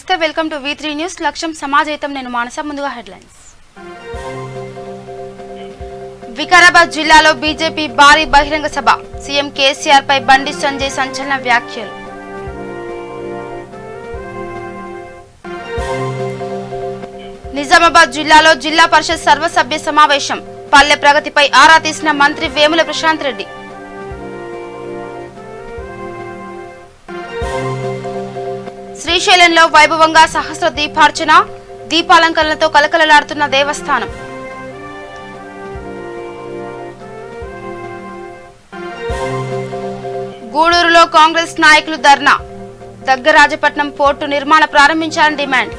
నమస్తే welcome to V3 news లక్ష్యం సమాజహితం నేను మానస ముందుగా హెడ్లైన్స్ వికారాబాద్ జిల్లాలో బీజేపీ భారీ బహిరంగ సభ సీఎం కేసీఆర్ పై బండి సంజయ్ సంచలన వ్యాఖ్యలు నిజామాబాద్ జిల్లాలో జిల్లా పరిషత్ సర్వసభ్య సమావేశం పల్లె ప్రగతిపై ఆరా తీసిన మంత్రి వేముల ప్రశాంత్ రెడ్డి శ్రీశైలంలో వైభవంగా సహస్ర దీపార్చన దీపాలంకరణలతో కలకలలాడుతున్న దేవస్థానం గూడూరులో కాంగ్రెస్ నాయకులు ధర్నా దగ్గరాజపట్నం పోర్టు నిర్మాణ ప్రారంభించాలని డిమాండ్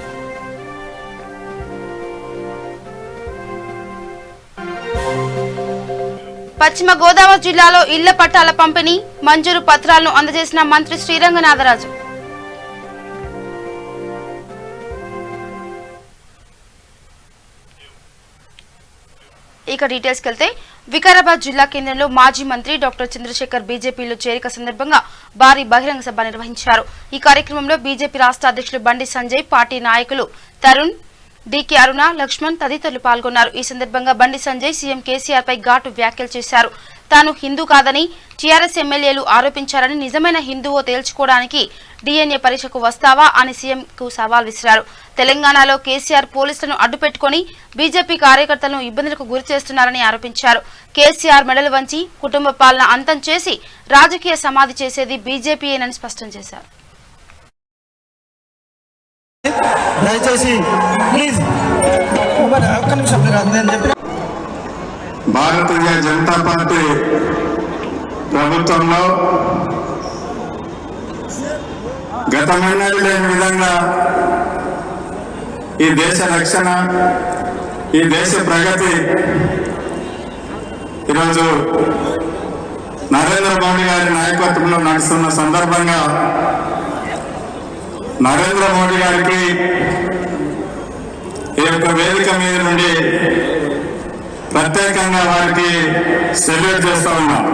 పశ్చిమ గోదావరి జిల్లాలో ఇళ్ల పట్టాల పంపిణీ మంజూరు పత్రాలను అందజేసిన మంత్రి శ్రీరంగనాథరాజు ఇక డీటెయిల్స్ కెళ్తే వికారాబాద్ జిల్లా కేంద్రంలో మాజీ మంత్రి డాక్టర్ చంద్రశేఖర్ బీజేపీలో చేరిక సందర్భంగా భారీ బహిరంగ సభ నిర్వహించారు. ఈ కార్యక్రమంలో బీజేపీ రాష్ట్ర అధ్యక్షులు బండి సంజయ్, పార్టీ నాయకులు తరుణ్, డీకే అరుణ, లక్ష్మణ్ తదితరులు పాల్గొన్నారు. ఈ సందర్భంగా బండి సంజయ్ సీఎం కేసీఆర్ పై ఘాటు వ్యాఖ్యలు చేశారు. తాను హిందూ కాదని టీఆర్ఎస్ ఎమ్మెల్యేలు ఆరోపించారని, నిజమైన హిందువో తేల్చుకోవడానికి డిఎన్ఏ పరీక్షకు వస్తావా అని సీఎంకు సవాల్ విసిరారు. తెలంగాణలో కేసీఆర్ పోలీసులను అడ్డుపెట్టుకుని బీజేపీ కార్యకర్తలను ఇబ్బందులకు గురి చేస్తున్నారని ఆరోపించారు. కేసీఆర్ మెడలు వంచి కుటుంబ పాలన అంతం చేసి రాజకీయ సమాధి చేసేది బీజేపీయేనని స్పష్టం చేశారు. భారతీయ జనతా పార్టీ ప్రభుత్వంలో గతమైనది లేని విధంగా ఈ దేశ రక్షణ, ఈ దేశ ప్రగతి ఈరోజు నరేంద్ర మోడీ గారి నాయకత్వంలో నడుస్తున్న సందర్భంగా నరేంద్ర మోడీ గారికి ఈ యొక్క వేదిక మీద నుండి ప్రత్యేకంగా వారికి సెల్యూట్ చేస్తా ఉన్నాం.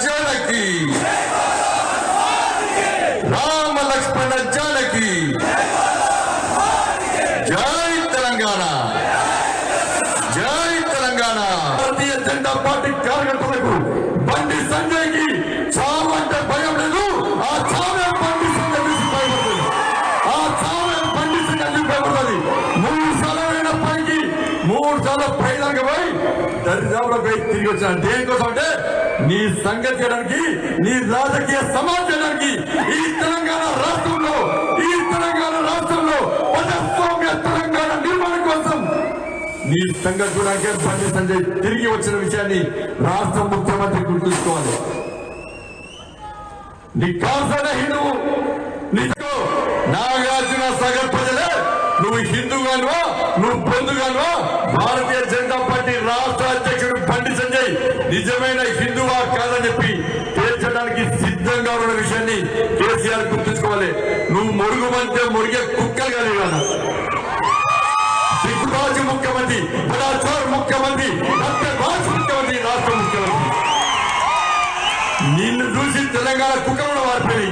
జానకి రామ లక్ష్మణ జానకి జై తెలంగాణ, జై తెలంగాణ. భారతీయ జనతా పార్టీ కార్యకర్తలకు బండి సంజయ్కి చావంటే భయం లేదు. ఆ చావే బండి సంజయ్ భయపడుతుంది. ఆ చావే బండి సంజయ్ భయపడుతుంది. 3 సార్లు అయినప్పటికీ 3 సార్లు పైదాకా పోయి దరిదాపులో పోయి తిరిగి వచ్చిన దేనికోసం అంటే నీ సంగతి చేయడానికి, నీ రాజకీయ సమాజం చేయడానికి ఈ తెలంగాణ రాష్ట్రంలో ప్రజాస్వామ్య తెలంగాణ నిర్మాణం కోసం నీ సంగతి చూడడానికి బండి సంజయ్ తిరిగి వచ్చిన విషయాన్ని రాష్ట్ర ముఖ్యమంత్రి గుర్తుంచుకోవాలి. నీ కాల్సిన హిందువు నీకు నాగార్జున సాగర్ ప్రజలే నువ్వు హిందూగానువా, నువ్వు పొందుగానువా. భారతీయ జనతా పార్టీ రాష్ట్ర అధ్యక్షుడు బండి సంజయ్ నిజమైన హిందువా కాదని చెప్పి తేల్చడానికి సిద్ధంగా ఉన్న విషయాన్ని కేసీఆర్ గుర్తుంచుకోవాలి. నువ్వు మొరుగుమంటే మొరిగే కుక్కలు కాదు. సిగ్గుబాజు ముఖ్యమంత్రి, బడాచోర్ ముఖ్యమంత్రి, సత్యబాజు ముఖ్యమంత్రి, రాష్ట్ర ముఖ్యమంత్రి. నిన్ను చూసి తెలంగాణ కుక్కలు వారిపోయి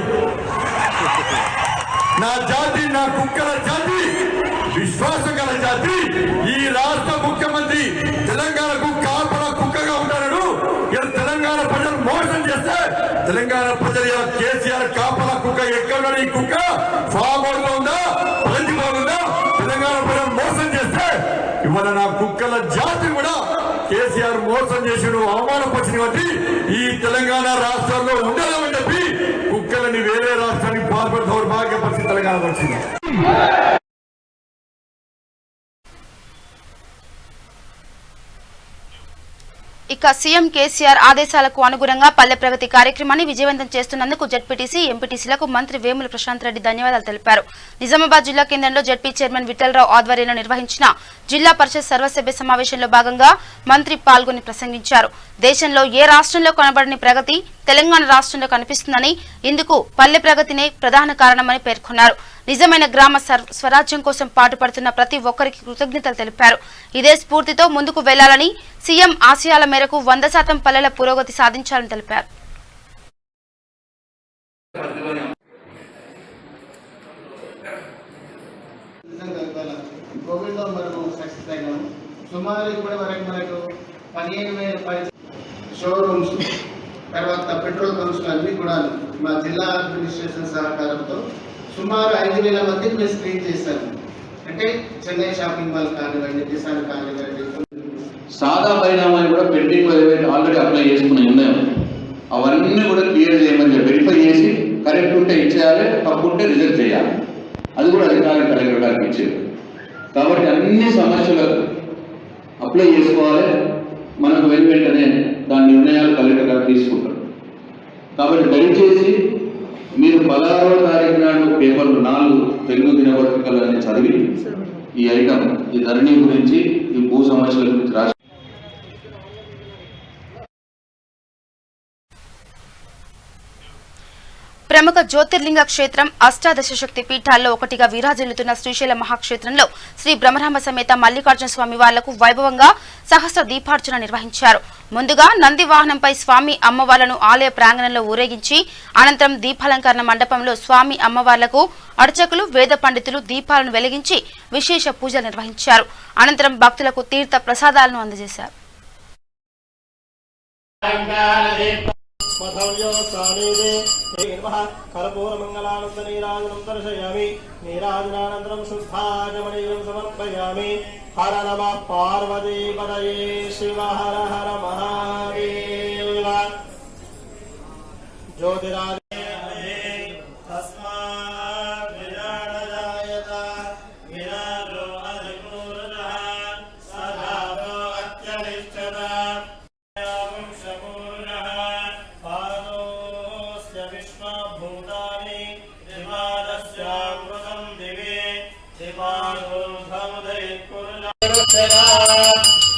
నా జాతి, నా కుక్కల జాతి, విశ్వాసం గల జాతి. ఈ రాష్ట్ర ముఖ్యమంత్రి తెలంగాణకు కాపలా కుక్కగా ఉంటాడు. ఇలా తెలంగాణ ప్రజలు మోసం చేస్తే తెలంగాణ ప్రజలు ఇలా కేసీఆర్ కాపలా కుక్క ఎక్కడ ఈ కుక్క ఫామ్ హౌస్ లో ఉందా, ప్రతిభాగుందా? తెలంగాణ ప్రజలు మోసం చేస్తే ఇవాళ నా కుక్కల జాతి కూడా కేసీఆర్ మోసం చేసి అవమానపరిచిన బట్టి ఈ తెలంగాణ రాష్ట్రాల్లో ఉండలేమని చెప్పి కుక్కలని వేరే రాష్ట్రానికి పాల్పడి దౌర్భాగ్య పరిస్థితి తెలంగాణ వచ్చింది. ఇక ఇక సీఎం కేసీఆర్ ఆదేశాలకు అనుగుణంగా పల్లె ప్రగతి కార్యక్రమాన్ని విజయవంతం చేస్తున్నందుకు జెడ్పీటీసీ ఎంపీటీసీలకు మంత్రి వేముల ప్రశాంత్ రెడ్డి ధన్యవాదాలు తెలిపారు. నిజామాబాద్ జిల్లా కేంద్రంలో జెడ్పీ చైర్మన్ విఠలరావు ఆధ్వర్యంలో నిర్వహించిన జిల్లా పరిషత్ సర్వసభ్య సమావేశంలో భాగంగా మంత్రి పాల్గొని ప్రసంగించారు. దేశంలో ఏ రాష్ట్రంలో కనబడని ప్రగతి తెలంగాణ రాష్ట్రంలో కనిపిస్తుందని, ఇందుకు పల్లె ప్రగతినే ప్రధాన కారణమని పేర్కొన్నారు. నిజమైన గ్రామ స్వరాజ్యం కోసం పాటుపడుతున్న ప్రతి ఒక్కరికి కృతజ్ఞతలు తెలిపారు. ఇదే స్ఫూర్తితో ముందుకు వెళ్లాలని, సీఎం ఆశయాల మేరకు 100% పల్లెల పురోగతి సాధించాలని తెలిపారు. కోవిడ్లో మనం సక్సెస్ అయినాము. సుమారు ఇప్పటి వరకు మనకు 15,000 షోరూమ్స్, తర్వాత పెట్రోల్ బంక్స్ అన్నీ కూడా మా జిల్లా అడ్మినిస్ట్రేషన్ సహకారంతో సుమారు 5,000 మందికి మేము స్క్రీన్ చేశాము. అంటే చెన్నై షాపింగ్ మాల్ కానివ్వండి, కిసాన్ కానివ్వండి, సాదా పరిణామాన్ని కూడా పెండింగ్ ఆల్రెడీ అప్లై చేసుకుని ఉన్నాయి. అవన్నీ కూడా క్లియర్ చేయమని వెరిఫై చేసి కరెక్ట్ ఉంటే ఇచ్చేయాలి, తప్పు ఉంటే రిజెక్ట్ చేయాలి. అది కూడా అధికారులు కలెక్టర్ గారికి ఇచ్చేది. కాబట్టి అన్ని సమస్యలకు అప్లై చేసుకోవాలి. మనకు వెంటనే దాని నిర్ణయాలు కలెక్టర్ గారు తీసుకుంటారు. కాబట్టి దయచేసి మీరు 16వ తారీఖు నాడు పేపర్లు 4 తెలుగు దినపత్రికలన్నీ చదివి ఈ ఐటమ్, ఈ ధరణి గురించి, ఈ భూ సమస్యల గురించి రాసి ప్రముఖ జ్యోతిర్లింగ క్షేత్రం అష్టాదశ శక్తి పీఠాల్లో ఒకటిగా విరాజిల్లుతున్న శ్రీశైల మహాక్షేత్రంలో శ్రీ బ్రహ్మరామ సమేత మల్లికార్జున స్వామి వార్లకు వైభవంగా సహస్ర దీపార్చన నిర్వహించారు. ముందుగా నంది వాహనంపై స్వామి అమ్మవార్లను ఆలయ ప్రాంగణంలో ఊరేగించి అనంతరం దీపాలంకరణ మండపంలో స్వామి అమ్మవార్లకు అర్చకులు, వేద పండితులు దీపాలను వెలిగించి విశేష పూజలు నిర్వహించారు. అనంతరం భక్తులకు తీర్థ ప్రసాదాలను అందజేశారు. कर्पूरमङ्गलानन्दनीराजनं दर्शयामि. नीराजनानन्तरं शुद्धाचमनीयं समर्पयामि. हर नमः पार्वतीपतये शिव हर हर महादेव. ज्योतिराज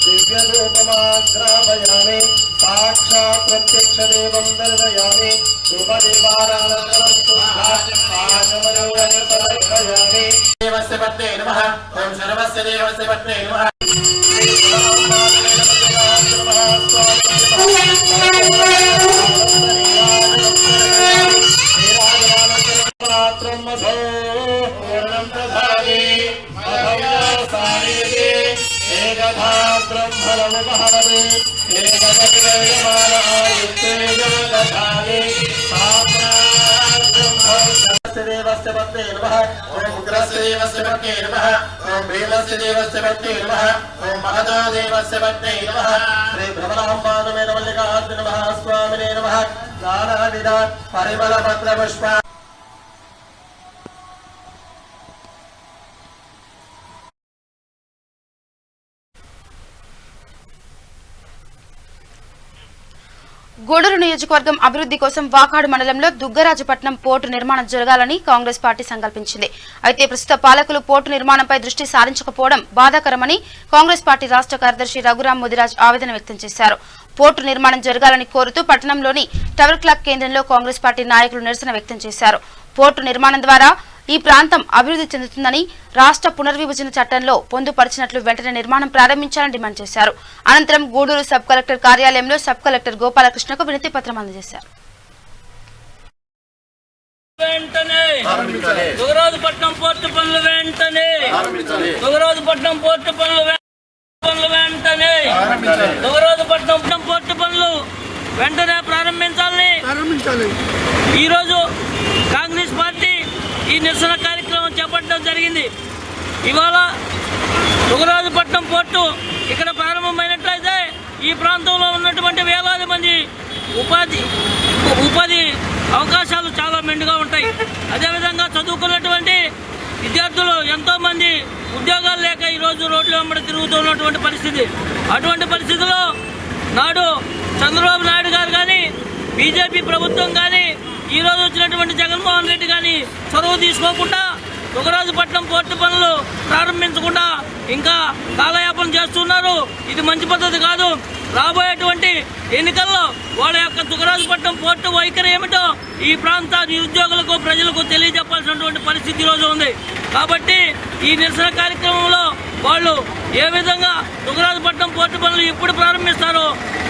दिव्यरूपमाग्रामयामि. साक्षात् प्रत्यक्ष देवं दर्शयामि. देवस्य पत्ने नमः. ओं सर्वस्य देवस्य पत्ने नमः. देवस्य पत्ने नमः. ओं उग्रस्य देवस्य पत्ने नमः. ओं भीमस्य देवस्य पत्ने नमः. ओं महतो देवस्य पत्ने नमः. श्री भ्रमराम्बानुमेन मल्लिकार्जुन महास्वामिने नमः. नानाविध परिमलपत्र पुष्प గూడూరు నియోజకవర్గం అభివృద్ధి కోసం వాకాడు మండలంలో దుగ్గరాజపట్నం పోర్టు నిర్మాణం జరగాలని కాంగ్రెస్ పార్టీ సంకల్పించింది. అయితే ప్రస్తుత పాలకులు పోర్టు నిర్మాణంపై దృష్టి సారించకపోవడం బాధాకరమని కాంగ్రెస్ పార్టీ రాష్ట్ర కార్యదర్శి రఘురాం ముదిరాజ్ ఆవేదన వ్యక్తం చేశారు. పోర్టు నిర్మాణం జరగాలని కోరుతూ పట్టణంలోని టవర్ క్లాక్ కేంద్రంలో కాంగ్రెస్ పార్టీ నాయకులు నిరసన వ్యక్తం చేశారు. పోర్టు నిర్మాణం ద్వారా ఈ ప్రాంతం అభివృద్ధి చెందుతుందని, రాష్ట్ర పునర్విభజన చట్టంలో పొందుపరిచినట్లు వెంటనే నిర్మాణం ప్రారంభించాలని డిమాండ్ చేశారు. అనంతరం గూడూరు సబ్ కలెక్టర్ కార్యాలయంలో సబ్ కలెక్టర్ గోపాలకృష్ణకు వినతి పత్రం అందజేశారు. వెంటనే ప్రారంభించాలి. ఈరోజు కాంగ్రెస్ పార్టీ ఈ నిరసన కార్యక్రమం చేపట్టడం జరిగింది. ఇవాళ దుగ్గరాజపట్నం పోర్టు ఇక్కడ ప్రారంభమైనట్లయితే ఈ ప్రాంతంలో ఉన్నటువంటి వేలాది మంది ఉపాధి అవకాశాలు చాలా మెండుగా ఉంటాయి. అదేవిధంగా చదువుకున్నటువంటి విద్యార్థులు ఎంతోమంది ఉద్యోగాలు లేక ఈరోజు రోడ్ల వెంబడి తిరుగుతున్నటువంటి పరిస్థితి. అటువంటి పరిస్థితుల్లో నాడు చంద్రబాబు నాయుడు గారు కానీ బీజేపీ ప్రభుత్వం కానీ ఈరోజు వచ్చినటువంటి జగన్మోహన్ రెడ్డి కానీ చొరవ తీసుకోకుండా దుగరాజుపట్నం పోర్టు పనులు ప్రారంభించకుండా ఇంకా కాలయాపన చేస్తున్నారు. ఇది మంచి పద్ధతి కాదు. రాబోయేటువంటి ఎన్నికల్లో వాళ్ళ యొక్క దుగరాజుపట్నం పోర్టు వైఖరి ఏమిటో ఈ ప్రాంత నిరుద్యోగులకు ప్రజలకు తెలియజెప్పాల్సినటువంటి పరిస్థితి ఈరోజు ఉంది. కాబట్టి ఈ నిరసన కార్యక్రమంలో వాళ్ళు ఏ విధంగా దుగరాజుపట్నం పోర్టు పనులు ఎప్పుడు ప్రారంభిస్తారో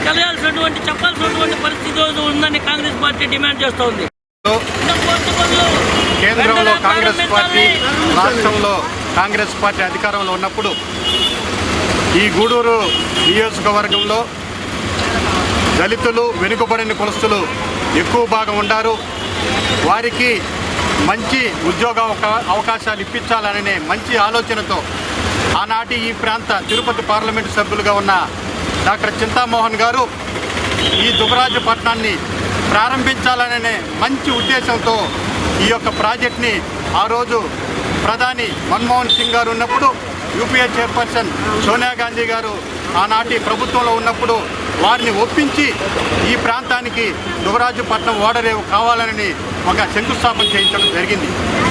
చెప్పాల్సినటువంటి పరిస్థితి రోజు ఉందని కాంగ్రెస్ పార్టీ డిమాండ్ చేస్తోంది. కేంద్రంలో కాంగ్రెస్ పార్టీ, రాష్ట్రంలో కాంగ్రెస్ పార్టీ అధికారంలో ఉన్నప్పుడు ఈ గూడూరు నియోజకవర్గంలో దళితులు, వెనుకబడిన కులస్తులు ఎక్కువ భాగం ఉన్నారు. వారికి మంచి ఉద్యోగ అవకాశాలు ఇప్పించాలనే మంచి ఆలోచనతో ఆనాటి ఈ ప్రాంత తిరుపతి పార్లమెంటు సభ్యులుగా ఉన్న డాక్టర్ చింతామోహన్ గారు ఈ దుగరాజుపట్నాన్ని ప్రారంభించాలనే మంచి ఉద్దేశంతో ఈ యొక్క ప్రాజెక్ట్ని ఆ రోజు ప్రధాని మన్మోహన్ సింగ్ గారు ఉన్నప్పుడు, యూపీఏ చైర్పర్సన్ సోనియా గాంధీ గారు ఆనాటి ప్రభుత్వంలో ఉన్నప్పుడు వారిని ఒప్పించి ఈ ప్రాంతానికి దుగరాజుపట్నం ఓడరేవు కావాలని ఒక శంకుస్థాపన చేయించడం జరిగింది.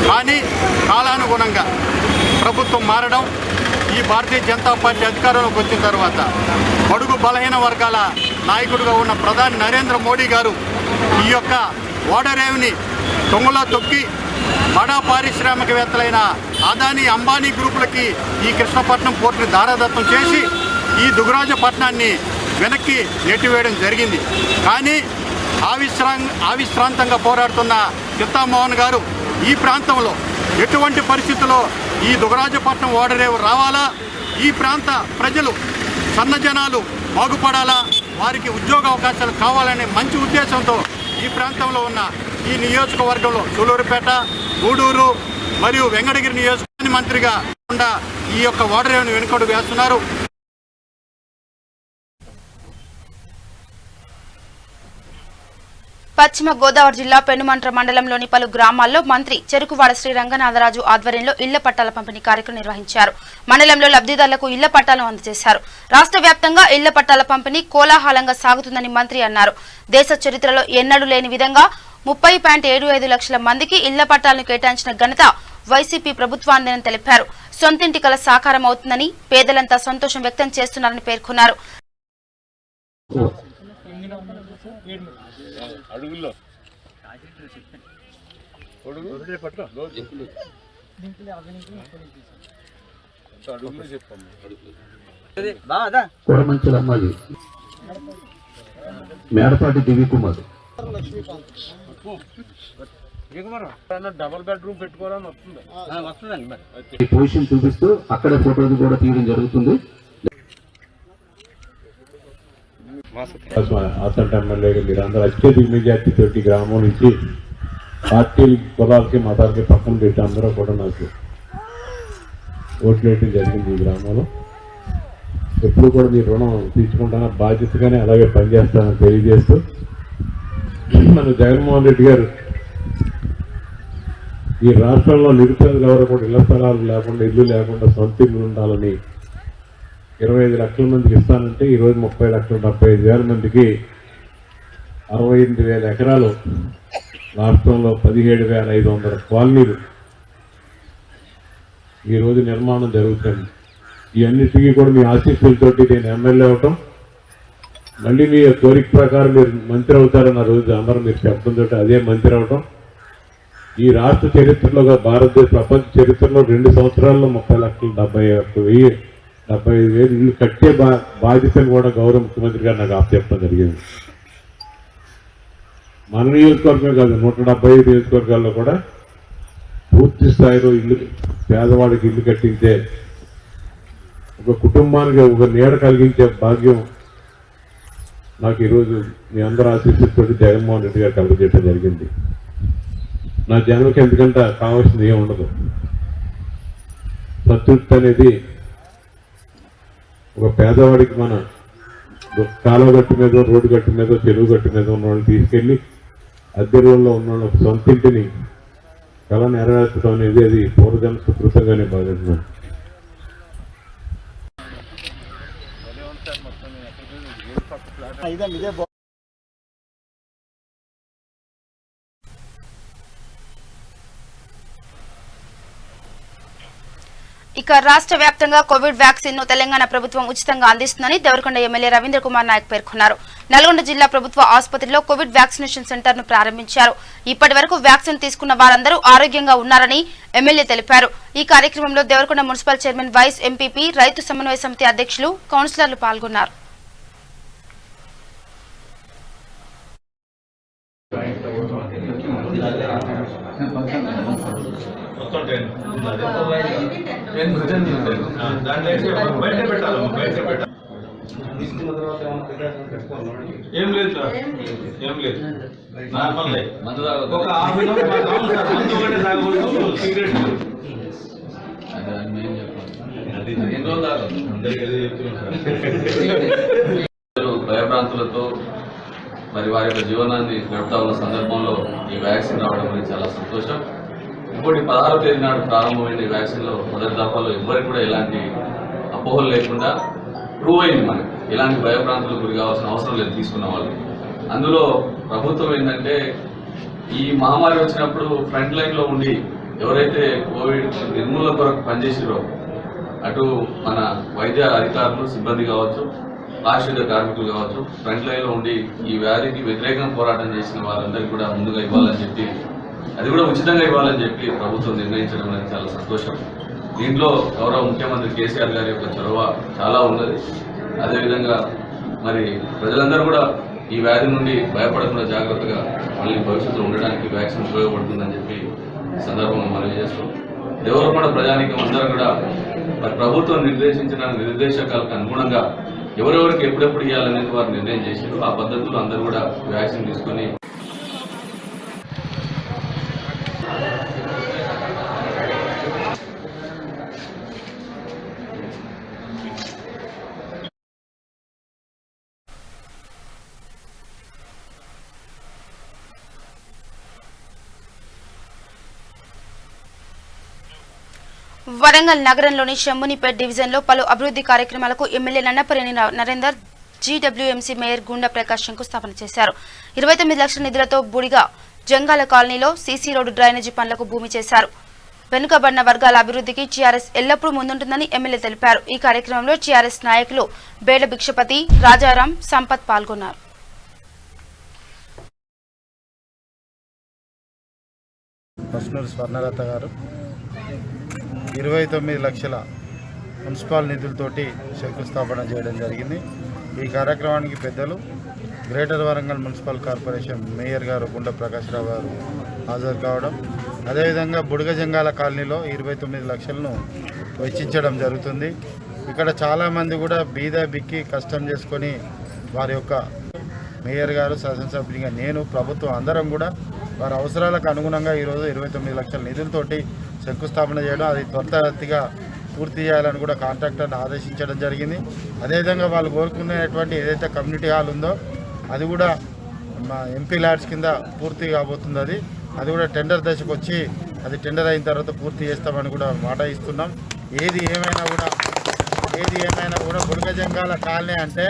కానీ కాలానుగుణంగా ప్రభుత్వం మారడం, ఈ భారతీయ జనతా పార్టీ అధికారంలోకి వచ్చిన తర్వాత బడుగు బలహీన వర్గాల నాయకుడిగా ఉన్న ప్రధాని నరేంద్ర మోడీ గారు ఈ యొక్క ఓడరేవుని తొంగలో తొక్కి బడా పారిశ్రామికవేత్తలైన అదానీ, అంబానీ గ్రూపులకి ఈ కృష్ణపట్నం పోర్టుని దారాదత్తం చేసి ఈ దుగరాజుపట్నాన్ని వెనక్కి నెట్టివేయడం జరిగింది. కానీ అవిశ్రాంతంగా పోరాడుతున్న చింతామోహన్ గారు ఈ ప్రాంతంలో ఎటువంటి పరిస్థితుల్లో ఈ దుగరాజుపట్నం ఓడరేవు రావాలా, ఈ ప్రాంత ప్రజలు సన్నజనాలు బాగుపడాలా, వారికి ఉద్యోగ అవకాశాలు కావాలనే మంచి ఉద్దేశంతో ఈ ప్రాంతంలో ఉన్న ఈ నియోజకవర్గంలో సూలూరుపేట, గూడూరు మరియు వెంకటగిరి నియోజకవర్గ మంత్రిగా ఈ యొక్క ఓడరేవును వెనుకడుగు వేస్తున్నారు. పశ్చిమ గోదావరి జిల్లా పెనుమంట్ర మండలంలోని పలు గ్రామాల్లో మంత్రి చెరుకువాడ శ్రీ రంగనాథరాజు ఆధ్వర్యంలో ఇళ్ల పట్టాల పంపిణీ కార్యక్రమం నిర్వహించారు. మండలంలో లబ్ధిదారులకు ఇళ్ల పట్టాలను అందజేశారు. రాష్ట్ర వ్యాప్తంగా ఇళ్ల పట్టాల పంపిణీ కోలాహలంగా సాగుతుందని మంత్రి అన్నారు. దేశ చరిత్రలో ఎన్నడూ లేని విధంగా 30.75 లక్షల మందికి ఇళ్ల పట్టాలను కేటాయించిన ఘనత వైసీపీ ప్రభుత్వాన్ని తెలిపారు. సొంతింటి కల సాకారం అవుతుందని పేదలంతా సంతోషం వ్యక్తం చేస్తున్నారని పేర్కొన్నారు. కొడమంచులమ్మాయి, మేడపాటి దివి కుమార్, డబుల్ బెడ్రూమ్ పెట్టుకోవాలని వస్తుంది. పొజిషన్ చూపిస్తూ అక్కడ ఫోటోలు కూడా తీయడం జరుగుతుంది. అసలు ఎమ్మెల్యేగా మీరు అందరూ అత్యధిక మెజార్టీ తోటి గ్రామం నుంచి పార్టీ కులాలకి మతాలకి పక్కన పెట్టి అందరూ కూడా నాకు ఓట్లు వేయడం జరిగింది. ఈ గ్రామంలో ఎప్పుడు కూడా మీ రుణం తీసుకుంటాను, బాధ్యతగానే అలాగే పనిచేస్తానని తెలియజేస్తూ, మన జగన్మోహన్ రెడ్డి గారు ఈ రాష్ట్రంలో నిరుపేదలు ఎవరు కూడా ఇళ్ల స్థలాలు లేకుండా, ఇల్లు లేకుండా సొంత ఇల్లు ఉండాలని 25 లక్షల మందికి ఇస్తానంటే ఈరోజు 30,75,000 మందికి 68,000 ఎకరాలు రాష్ట్రంలో 17,500 కాలనీలు ఈరోజు నిర్మాణం జరుగుతుంది. ఈ అన్నిటికీ కూడా మీ ఆశీస్సులతోటి నేను ఎమ్మెల్యే అవటం, మళ్ళీ మీ కోరిక ప్రకారం మీరు మంత్రి అవుతారన్న రోజు అందరూ మీరు చెప్పడంతో అదే మంత్రి అవటం, ఈ రాష్ట్ర చరిత్రలో భారతదేశ ప్రపంచ చరిత్రలో 2 సంవత్సరాల్లో 30,75,000 ఇల్లు కట్టే బాధ్యతను కూడా గౌరవ ముఖ్యమంత్రి గారు నాకు అప్పచెప్పడం జరిగింది. మన నియోజకవర్గమే కాదు, 175 నియోజకవర్గాల్లో కూడా పూర్తి స్థాయిలో ఇల్లు, పేదవాడికి ఇల్లు కట్టించే, ఒక కుటుంబానికి ఒక నీడ కలిగించే భాగ్యం నాకు ఈరోజు మీ అందరూ ఆశీస్సుతో జగన్మోహన్ రెడ్డి గారు కలుగజేయడం జరిగింది. నా జన్మకి ఎందుకంటే కావాల్సింది ఏమి ఉండదు. సంతృప్తి అనేది ఒక పేదవాడికి మన కాలువ గట్టు మీద, రోడ్డు గట్టు మీద, చెరువు గట్టు మీద ఉన్న వాళ్ళని తీసుకెళ్ళి అద్దె రోజుల్లో ఉన్న వాళ్ళ సొంతింటిని కళ నెరవేర్చడం అనేది అది పూర్వజన్మ సుకృతంగానే భావిస్తున్నాను. ఇక రాష్ట్ర వ్యాప్తంగా కోవిడ్ వ్యాక్సిన్ ను తెలంగాణ ప్రభుత్వం ఉచితంగా అందిస్తుందని దేవరకొండ ఎమ్మెల్యే రవీంద్ర కుమార్ నాయక్ పేర్కొన్నారు. నల్గొండ జిల్లా ప్రభుత్వ ఆసుపత్రిలో కోవిడ్ వ్యాక్సినేషన్ సెంటర్ ను ప్రారంభించారు. ఇప్పటి వరకు వ్యాక్సిన్ తీసుకున్న వారందరూ ఆరోగ్యంగా ఉన్నారని ఎమ్మెల్యే తెలిపారు. ఈ కార్యక్రమంలో Devarakonda municipal chairman vice MPP, రైతు సమన్వయ సమితి అధ్యక్షులు, కౌన్సిలర్లు పాల్గొన్నారు. ఏం లేదు ఏం లేదు నార్మల్ ఒక సిగరెట్ భయభ్రాంతులతో మరి వారి యొక్క జీవనాన్ని గడుపుతా ఉన్న సందర్భంలో ఈ వ్యాక్సిన్ రావడం అనేది చాలా సంతోషం. ఇంకోటి 16వ తేదీ నాడు ప్రారంభమైన ఈ వ్యాక్సిన్లో మొదటి దఫాలో ఎవరికి కూడా ఎలాంటి అపోహలు లేకుండా ప్రూవ్ అయింది. మనకి ఎలాంటి భయభ్రాంతులకు గురి కావాల్సిన అవసరం లేదు తీసుకున్న వాళ్ళు. అందులో ప్రభుత్వం ఏంటంటే ఈ మహమ్మారి వచ్చినప్పుడు ఫ్రంట్ లైన్లో ఉండి ఎవరైతే కోవిడ్ నిర్మూలన కొరకు పనిచేసిరో అటు మన వైద్య అధికారులు, సిబ్బంది కావచ్చు, పారిశుద్ధ్య కార్మికులు కావచ్చు, ఫ్రంట్ లైన్లో ఉండి ఈ వ్యాధికి వ్యతిరేకంగా పోరాటం చేసిన వారందరికీ కూడా ముందుగా ఇవ్వాలని చెప్పి, అది కూడా ఉచితంగా ఇవ్వాలని చెప్పి ప్రభుత్వం నిర్ణయించడం అనేది చాలా సంతోషం. దీంట్లో గౌరవ ముఖ్యమంత్రి కేసీఆర్ గారి యొక్క చొరవ చాలా ఉన్నది. అదేవిధంగా మరి ప్రజలందరూ కూడా ఈ వ్యాధి నుండి భయపడకుండా జాగ్రత్తగా మళ్ళీ భవిష్యత్తులో ఉండడానికి వ్యాక్సిన్ ఉపయోగపడుతుందని చెప్పి సందర్భంగా మనవి చేస్తాం. దేవరకొండ ప్రజానీకం అందరూ కూడా మరి ప్రభుత్వం నిర్దేశించిన నిర్దేశకాలకు అనుగుణంగా ఎవరెవరికి ఎప్పుడెప్పుడు ఇవ్వాలనేది వారు నిర్ణయం చేశారు. ఆ పద్ధతిలో అందరూ కూడా వ్యాక్సిన్ తీసుకుని వరంగల్ నగరంలోని షమ్మునిపేట్ డివిజన్లో పలు అభివృద్ధి కార్యక్రమాలకు MLA Nannapaneni Narender, GWMC mayor గుండా ప్రకాష్ శంకుస్థాపన చేశారు. 29 లక్షల నిధులతో బుడిగా జంగాల కాలనీలో సీసీ రోడ్డు డ్రైనేజీ పనులకు భూమి చేశారు. వెనుకబడిన వర్గాల అభివృద్ధికి టీఆర్ఎస్ ఎల్లప్పుడూ ముందుంటుందని ఎమ్మెల్యే తెలిపారు. ఈ కార్యక్రమంలో టీఆర్ఎస్ నాయకులు బేడ భిక్షపతి, రాజారాం, సంపత్ పాల్గొన్నారు. స్వర్ణలత గారు 29 లక్షల మున్సిపల్ నిధులతోటి శంకుస్థాపన చేయడం జరిగింది. ఈ కార్యక్రమానికి పెద్దలు greater Warangal municipal corporation mayor గారు గుండా ప్రకాశ్రావు గారు హాజరు కావడం, అదేవిధంగా బుడగజంగాల కాలనీలో 29 లక్షలను వెచ్చించడం జరుగుతుంది. ఇక్కడ చాలామంది కూడా బీద బిక్కి కష్టం చేసుకొని వారి యొక్క మేయర్ గారు, శాసనసభ్యునిగా నేను, ప్రభుత్వం అందరం కూడా వారి అవసరాలకు అనుగుణంగా ఈరోజు 29 లక్షల నిధులతోటి శంకుస్థాపన చేయడం, అది త్వరితగతిగా పూర్తి చేయాలని కూడా కాంట్రాక్టర్ని ఆదేశించడం జరిగింది. అదేవిధంగా వాళ్ళు కోరుకునేటువంటి ఏదైతే కమ్యూనిటీ హాల్ ఉందో అది కూడా మా ఎంపీ ల్యాడ్స్ కింద పూర్తి కాబోతుంది. అది కూడా టెండర్ దశకు వచ్చి అది టెండర్ అయిన తర్వాత పూర్తి చేస్తామని కూడా మాట ఇస్తున్నాం. ఏది ఏమైనా కూడా బుడగజంగాల కాలనీ అంటే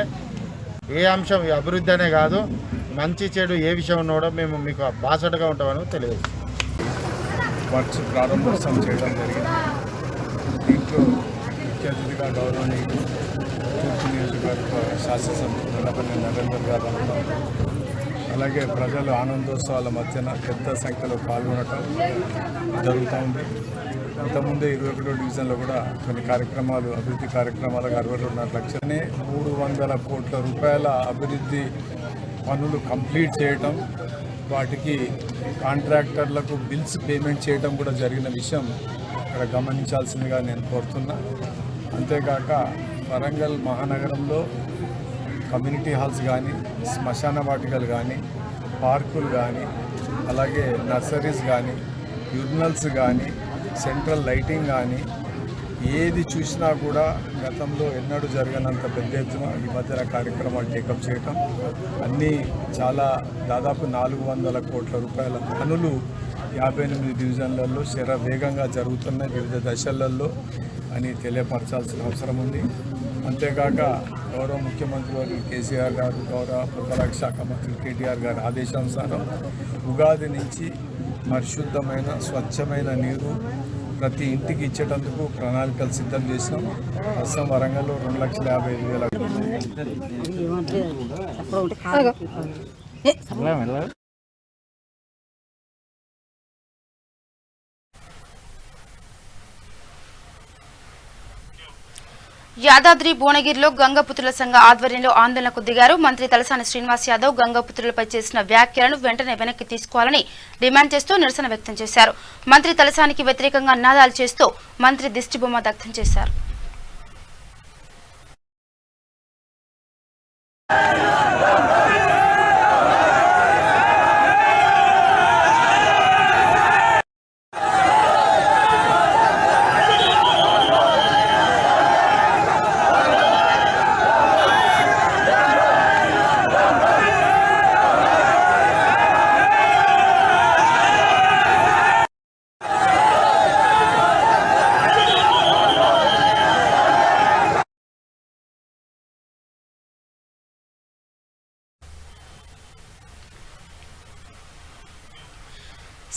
ఏ అంశం అభివృద్ధి అనే కాదు, మంచి చెడు ఏ విషయం ఉన్నా కూడా మేము మీకు బాసటగా ఉంటామని తెలియదు. వర్క్స్ ప్రారంభోత్సవం చేయడం జరిగింది. దీంట్లో ముఖ్య అతిథిగా గౌరవనీయులు తూర్పు నియోజకవర్గ శాసనసభ్యులు నల్లపల్లి నరేందర్ గారు, అలాగే ప్రజలు ఆనందోత్సవాల మధ్యన పెద్ద సంఖ్యలో పాల్గొనడం జరుగుతూ ఉంది. ఇంతకుముందే 21 డివిజన్లో కూడా కొన్ని కార్యక్రమాలు, అభివృద్ధి కార్యక్రమాలకు 62.5 లక్షలనే 300 కోట్ల రూపాయల అభివృద్ధి పనులు కంప్లీట్ చేయటం, వాటికి కాంట్రాక్టర్లకు బిల్స్ పేమెంట్ చేయడం కూడా జరిగిన విషయం ఇక్కడ గమనించాల్సిందిగా నేను కోరుతున్నా. అంతేకాక వరంగల్ మహానగరంలో కమ్యూనిటీ హాల్స్ కానీ, శ్మశాన వాటికలు కానీ, పార్కులు కానీ, అలాగే నర్సరీస్ కానీ, యూరినల్స్ కానీ, సెంట్రల్ లైటింగ్ కానీ, ఏది చూసినా కూడా గతంలో ఎన్నడూ జరగనంత పెద్ద ఎత్తున ఈ మధ్యన కార్యక్రమాలు టేకప్ చేయటం, అన్నీ చాలా దాదాపు 400 కోట్ల రూపాయల పనులు 58 డివిజన్లలో వేగంగా జరుగుతున్నాయి వివిధ దశలలో అని తెలియపరచాల్సిన అవసరం ఉంది. అంతేకాక గౌరవ ముఖ్యమంత్రి వారు కేసీఆర్ గారు, గౌరవ పురపాలక శాఖ మంత్రి కేటీఆర్ గారి ఆదేశానుసారం ఉగాది నుంచి పరిశుద్ధమైన స్వచ్ఛమైన నీరు ప్రతి ఇంటికి ఇచ్చేటందుకు ప్రణాళికలు సిద్ధం చేసినాం. ప్రస్తుతం వరంగల్లో 2,55,000. యాదాద్రి భువనగిరిలో గంగపుత్రుల సంఘ ఆధ్వర్యంలో ఆందోళనకు దిగారు. మంత్రి తలసాని శ్రీనివాస్ యాదవ్ గంగపుత్రులపై చేసిన వ్యాఖ్యలను వెంటనే వెనక్కి తీసుకోవాలని డిమాండ్ చేస్తూ నిరసన వ్యక్తం చేశారు. మంత్రి తలసానికి వ్యతిరేకంగా నినాదాలు చేస్తూ మంత్రి దిష్టిబొమ్మ దగ్ధం చేశారు.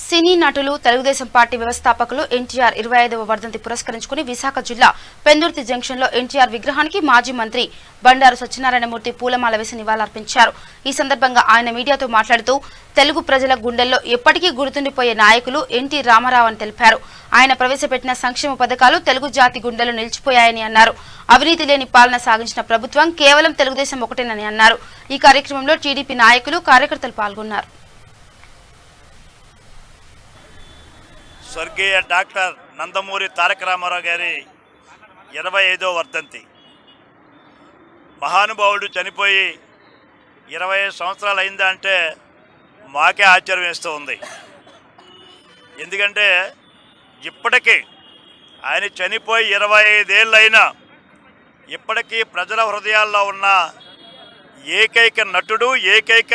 సినీ నటులు తెలుగుదేశం పార్టీ వ్యవస్థాపకులు ఎన్టీఆర్ 25వ వర్ధంతి పురస్కరించుకుని విశాఖ జిల్లా పెందుర్తి జంక్షన్లో ఎన్టీఆర్ విగ్రహానికి మాజీ మంత్రి బండారు సత్యనారాయణమూర్తి పూలమాల వేసి నివాళులర్పించారు. ఈ సందర్భంగా ఆయన మీడియాతో మాట్లాడుతూ తెలుగు ప్రజల గుండెల్లో ఎప్పటికీ గుర్తుండిపోయే నాయకులు ఎన్టీ రామారావు అని తెలిపారు. ఆయన ప్రవేశపెట్టిన సంక్షేమ పథకాలు తెలుగు జాతి గుండెల్లో నిలిచిపోయాయని అన్నారు. అవినీతి లేని పాలన సాగించిన ప్రభుత్వం కేవలం తెలుగుదేశం ఒకటేనని అన్నారు. ఈ కార్యక్రమంలో టీడీపీ నాయకులు కార్యకర్తలు పాల్గొన్నారు. స్వర్గీయ డాక్టర్ నందమూరి తారక రామారావు గారి 25వ వర్ధంతి. మహానుభావుడు చనిపోయి 25 సంవత్సరాలు అయిందా అంటే మాకే ఆశ్చర్యం వేస్తూ ఉంది. ఎందుకంటే ఇప్పటికీ ఆయన చనిపోయి 25 ఏళ్ళు అయినా ఇప్పటికీ ప్రజల హృదయాల్లో ఉన్న ఏకైక నటుడు, ఏకైక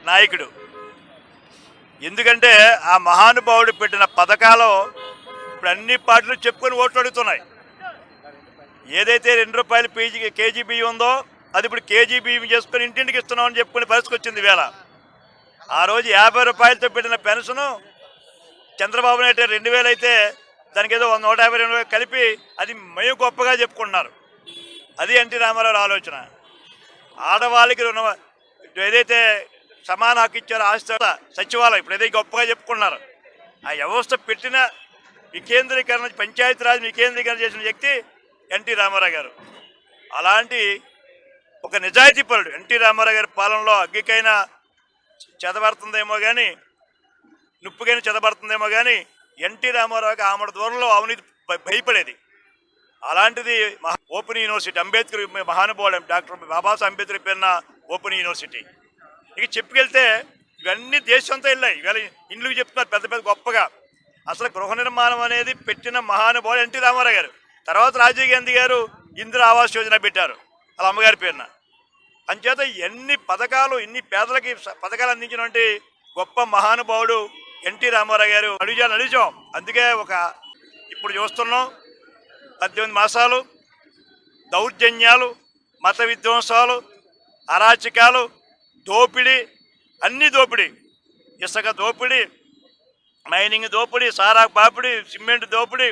నాయకుడు. ఎందుకంటే ఆ మహానుభావుడు పెట్టిన పథకాలు ఇప్పుడు అన్ని పార్టీలు చెప్పుకొని ఓట్లు అడుగుతున్నాయి. ఏదైతే ₹2 కేజీ బియ్యం ఉందో అది ఇప్పుడు కేజీ బియ్యం చేసుకొని ఇంటింటికి ఇస్తున్నామని చెప్పుకునే పరిస్థితి వచ్చింది. వేళ ఆ రోజు ₹50తో పెట్టిన పెన్షను చంద్రబాబు నాయుడు 2000 అయితే దానికి ఏదో 152 కలిపి అది మేము గొప్పగా చెప్పుకుంటున్నారు. అది ఎన్టీ రామారావు ఆలోచన. ఆడవాళ్ళకి ఏదైతే సమాన హక్కు ఇచ్చారు ఆస్తి సచివాలయం ఇప్పుడు ఏదైతే గొప్పగా చెప్పుకున్నారు. ఆ వ్యవస్థ పెట్టిన వికేంద్రీకరణ, పంచాయతీరాజ్ వికేంద్రీకరణ చేసిన వ్యక్తి ఎన్టీ రామారావు గారు. అలాంటి ఒక నిజాయితీ పరుడు ఎన్టీ రామారావు గారి పాలనలో అగ్గికైనా చెదబడుతుందేమో కానీ, నిప్పుకైనా చెదబడుతుందేమో కానీ ఎన్టీ రామారావుకి ఆమెడ దూరంలో అవినీతి భయపడేది. అలాంటిది ఓపెన్ యూనివర్సిటీ, అంబేద్కర్ మహానుభావుడు డాక్టర్ బాబాసాహెబ్ అంబేద్కర్ పేరున ఓపెన్ యూనివర్సిటీ. ఇక చెప్పుకెళ్తే ఇవన్నీ దేశంతో వెళ్ళాయి. ఇవాళ ఇండ్లకు చెప్తున్నారు పెద్ద పెద్ద గొప్పగా. అసలు గృహ నిర్మాణం అనేది పెట్టిన మహానుభావుడు ఎన్టీ రామారావు గారు. తర్వాత రాజీవ్ గాంధీ గారు ఇందిరా ఆవాస్ యోజన పెట్టారు వాళ్ళ అమ్మగారి పేరున. అంచేత ఎన్ని పథకాలు, ఇన్ని పేదలకి పథకాలు అందించినటువంటి గొప్ప మహానుభావుడు ఎన్టీ రామారావు గారు. అడిగాం. అందుకే ఇప్పుడు చూస్తున్నాం 18 మాసాలు దౌర్జన్యాలు, మత విధ్వంసాలు, అరాచకాలు, దోపిడీ, అన్ని దోపిడీ, ఇసుక దోపిడీ, మైనింగ్ దోపిడీ, సారా పాపిడి, సిమెంట్ దోపిడీ.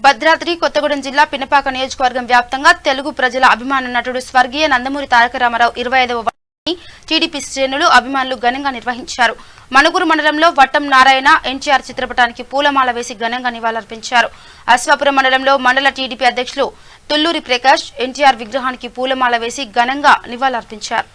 భద్రాద్రి కొత్తగూడెం జిల్లా పినపాక నియోజకవర్గం వ్యాప్తంగా తెలుగు ప్రజల అభిమాన నటుడు స్వర్గీయ నందమూరి తారక రామారావు 25వ వర్ధంతిని టీడీపీ శ్రేణులు, అభిమానులు ఘనంగా నిర్వహించారు. మణుగూరు మండలంలో వట్టం నారాయణ ఎన్టీఆర్ చిత్రపటానికి పూలమాల వేసి ఘనంగా నివాళులర్పించారు. అశ్వాపురం మండలంలో మండల టీడీపీ అధ్యక్షులు తుల్లూరి ప్రకాష్ ఎన్టీఆర్ విగ్రహానికి పూలమాల వేసి ఘనంగా నివాళులర్పించారు.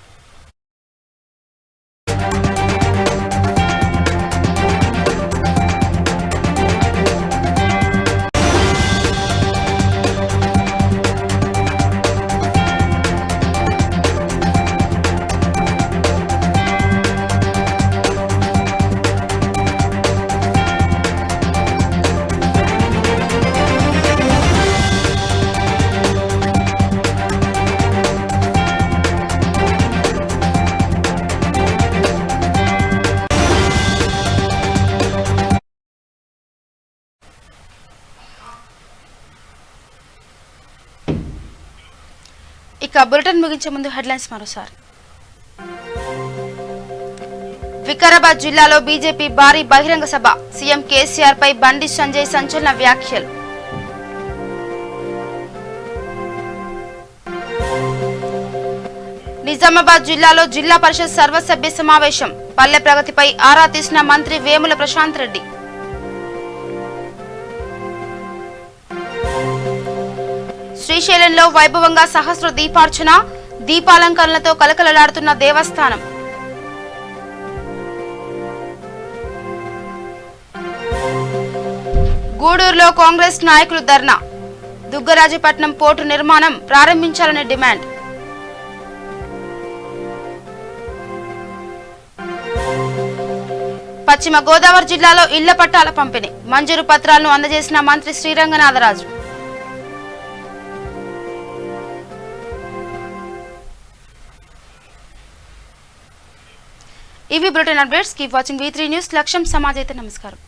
ఇక బులెటిన్ ముగించే ముందు హెడ్లైన్స్ మరోసారి. వికారాబాద్ జిల్లాలో బీజేపీ భారీ బహిరంగ సభ. సీఎం కేసీఆర్ పై బండి సంజయ్ సంచలన వ్యాఖ్యలు. నిజామాబాద్ జిల్లాలో జిల్లా పరిషత్ సర్వసభ్య సమావేశం. పల్లె ప్రగతిపై ఆరా తీసిన మంత్రి వేముల ప్రశాంత్ రెడ్డి. శ్రీశైలంలో వైభవంగా సహస్ర దీపార్చన. దీపాలంకరణలతో కలకలలాడుతున్న దేవస్థానం. గూడూరులో కాంగ్రెస్ నాయకులు ధర్నా. దుగ్గరాజపట్నం పోర్టు నిర్మాణం ప్రారంభించాలని డిమాండ్. పశ్చిమ గోదావరి జిల్లాలో ఇళ్ల పట్టాల పంపిణీ. మంజూరు పత్రాలను అందజేసిన మంత్రి శ్రీరంగనాథరాజు. ఇవి bulletin updates. Keep watching V3 news. లక్ష్యం సమాజైతే. నమస్కారం.